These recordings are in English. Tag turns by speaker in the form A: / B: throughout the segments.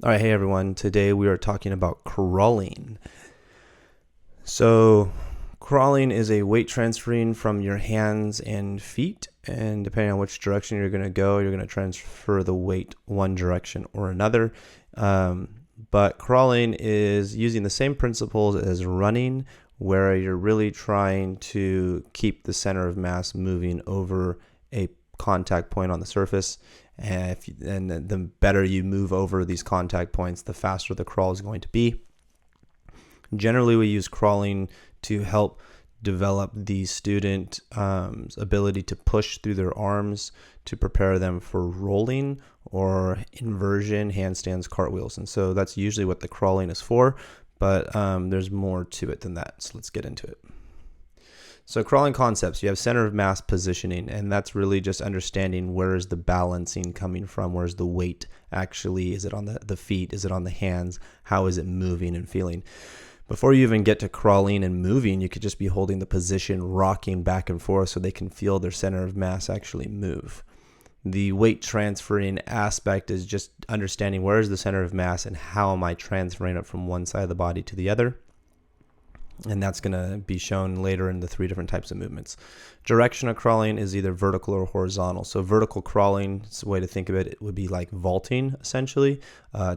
A: All right, hey everyone. Today we are talking about crawling. So, crawling is a weight transferring from your hands and feet, and depending on which direction you're going to go, you're going to transfer the weight one direction or another. But crawling is using the same principles as running, where you're really trying to keep the center of mass moving over a contact point on the surface. And the better you move over these contact points, the faster the crawl is going to be. Generally, we use crawling to help develop the student ability to push through their arms to prepare them for rolling or inversion, handstands, cartwheels. And so that's usually what the crawling is for, but there's more to it than that. So let's get into it. So crawling concepts, you have center of mass positioning, and that's really just understanding where is the balancing coming from, where's the weight actually, is it on the feet, is it on the hands, how is it moving and feeling. Before you even get to crawling and moving, you could just be holding the position, rocking back and forth so they can feel their center of mass actually move. The weight transferring aspect is just understanding where is the center of mass and how am I transferring it from one side of the body to the other. And that's going to be shown later in the three different types of movements. Directional crawling is either vertical or horizontal. So vertical crawling, it's a way to think of it, it would be like vaulting essentially.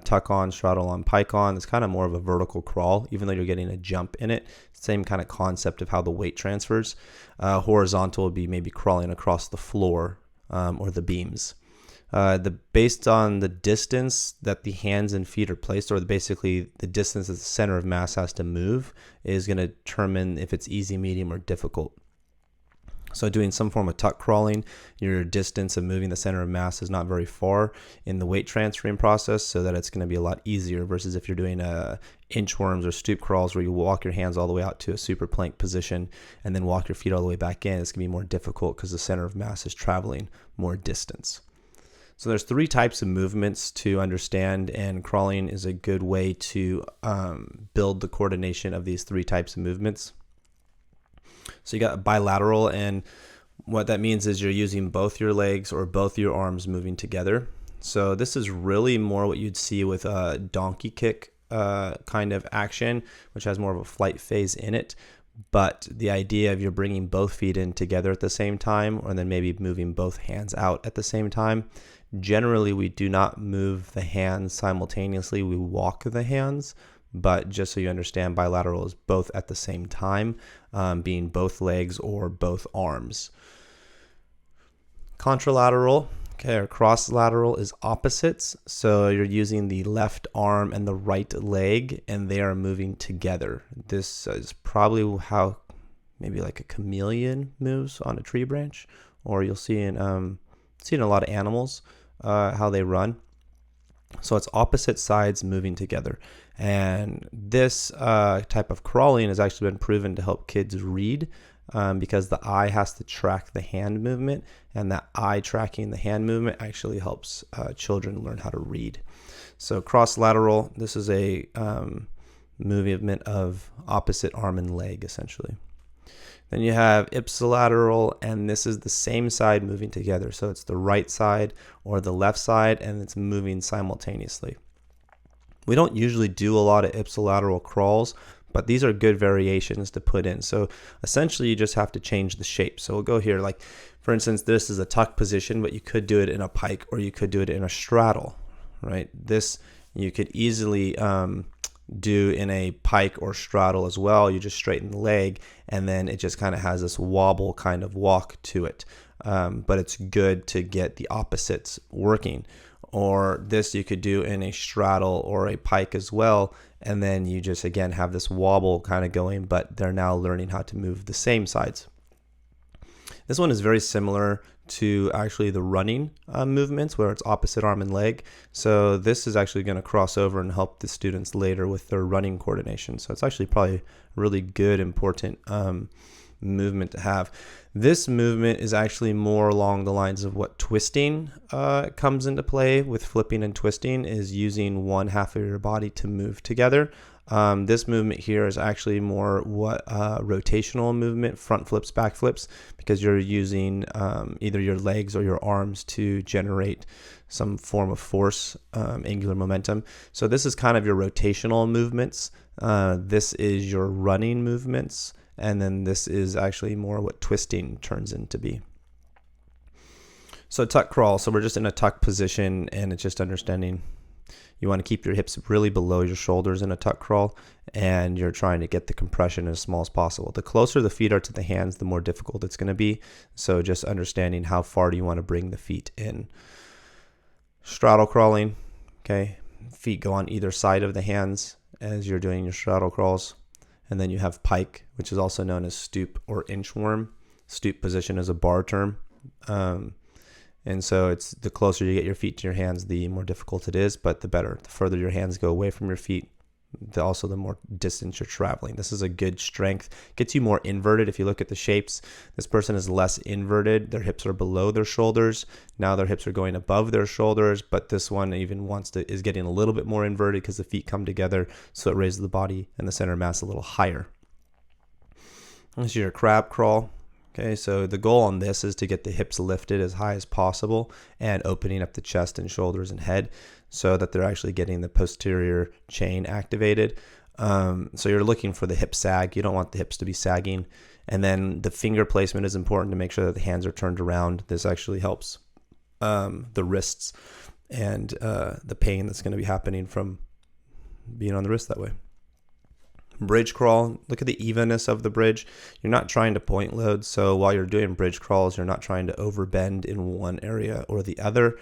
A: Tuck on, straddle on, pike on. It's kind of more of a vertical crawl, even though you're getting a jump in it. Same kind of concept of how the weight transfers. Horizontal would be maybe crawling across the floor or the beams. Based on the distance that the hands and feet are placed, or basically the distance that the center of mass has to move, is going to determine if it's easy, medium, or difficult. So doing some form of tuck crawling, your distance of moving the center of mass is not very far in the weight transferring process, so that it's going to be a lot easier versus if you're doing inchworms or stoop crawls where you walk your hands all the way out to a super plank position and then walk your feet all the way back in. It's going to be more difficult because the center of mass is traveling more distance. So there's three types of movements to understand, and crawling is a good way to build the coordination of these three types of movements. So you got bilateral, and what that means is you're using both your legs or both your arms moving together. So this is really more what you'd see with a donkey kick kind of action, which has more of a flight phase in it. But the idea of you're bringing both feet in together at the same time, or then maybe moving both hands out at the same time. Generally, we do not move the hands simultaneously. We walk the hands, but just so you understand, bilateral is both at the same time, being both legs or both arms. Contralateral, or cross-lateral is opposites. So you're using the left arm and the right leg, and they are moving together. This is probably how maybe like a chameleon moves on a tree branch, or you'll see in a lot of animals how they run. So it's opposite sides moving together. And this type of crawling has actually been proven to help kids read because the eye has to track the hand movement, and that eye tracking the hand movement actually helps children learn how to read. So cross-lateral, this is a movement of opposite arm and leg essentially. Then you have ipsilateral, and this is the same side moving together. So it's the right side or the left side, and it's moving simultaneously. We don't usually do a lot of ipsilateral crawls, but these are good variations to put in. So essentially you just have to change the shape. So we'll go here, like for instance, this is a tuck position, but you could do it in a pike or you could do it in a straddle, right? This you could easily do in a pike or straddle as well. You just straighten the leg, and then it just kind of has this wobble kind of walk to it. But it's good to get the opposites working. Or this you could do in a straddle or a pike as well, and then you just again have this wobble kind of going, but they're now learning how to move the same sides. This one is very similar to actually the running movements where it's opposite arm and leg. So this is actually going to cross over and help the students later with their running coordination. So it's actually probably a really good, important movement to have. This movement is actually more along the lines of what twisting comes into play with. Flipping and twisting is using one half of your body to move together. This movement here is actually more rotational movement, front flips, back flips, because you're using either your legs or your arms to generate some form of force, angular momentum. So this is kind of your rotational movements. This is your running movements, and then this is actually more what twisting turns into be. So tuck crawl, so we're just in a tuck position, and it's just understanding you want to keep your hips really below your shoulders in a tuck crawl, and you're trying to get the compression as small as possible. The closer the feet are to the hands, the more difficult it's going to be. So just understanding how far do you want to bring the feet in. Straddle crawling, okay, feet go on either side of the hands as you're doing your straddle crawls. And then you have pike, which is also known as stoop or inchworm. Stoop position is a bar term. And so it's the closer you get your feet to your hands, the more difficult it is, but the better. The further your hands go away from your feet, also the more distance you're traveling. This is a good strength. Gets you more inverted. If you look at the shapes, this person is less inverted. Their hips are below their shoulders. Now their hips are going above their shoulders, but this one even is getting a little bit more inverted because the feet come together, so it raises the body and the center of mass a little higher. This is your crab crawl. Okay, so the goal on this is to get the hips lifted as high as possible and opening up the chest and shoulders and head so that they're actually getting the posterior chain activated. So you're looking for the hip sag. You don't want the hips to be sagging. And then the finger placement is important to make sure that the hands are turned around. This actually helps the wrists and the pain that's going to be happening from being on the wrist that way. Bridge crawl, look at the evenness of the bridge. You're not trying to point load, so while you're doing bridge crawls, you're not trying to overbend in one area or the other.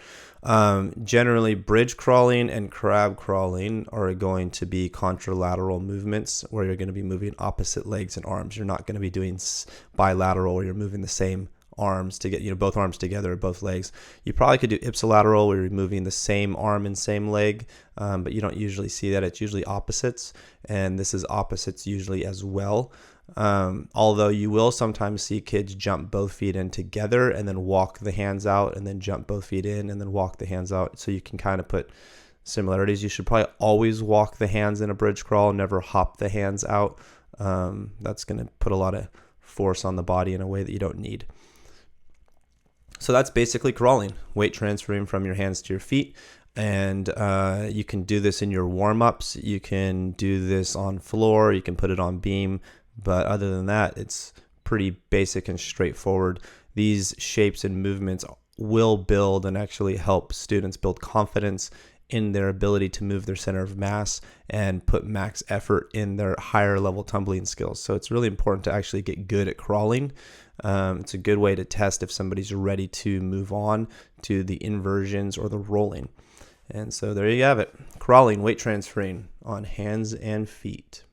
A: Generally, bridge crawling and crab crawling are going to be contralateral movements where you're going to be moving opposite legs and arms. You're not going to be doing bilateral where you're moving the same arms to get both arms together, both legs. You probably could do ipsilateral where you're moving the same arm and same leg, but you don't usually see that. It's usually opposites, and this is opposites usually as well. Although you will sometimes see kids jump both feet in together and then walk the hands out and then jump both feet in and then walk the hands out. So you can kind of put similarities. You should probably always walk the hands in a bridge crawl, never hop the hands out. That's going to put a lot of force on the body in a way that you don't need. So that's basically crawling, weight transferring from your hands to your feet. And you can do this in your warm-ups. You can do this on floor. You can put it on beam. But other than that, it's pretty basic and straightforward. These shapes and movements will build and actually help students build confidence in their ability to move their center of mass and put max effort in their higher level tumbling skills. So it's really important to actually get good at crawling. It's a good way to test if somebody's ready to move on to the inversions or the rolling. And so there you have it. Crawling, weight transferring on hands and feet.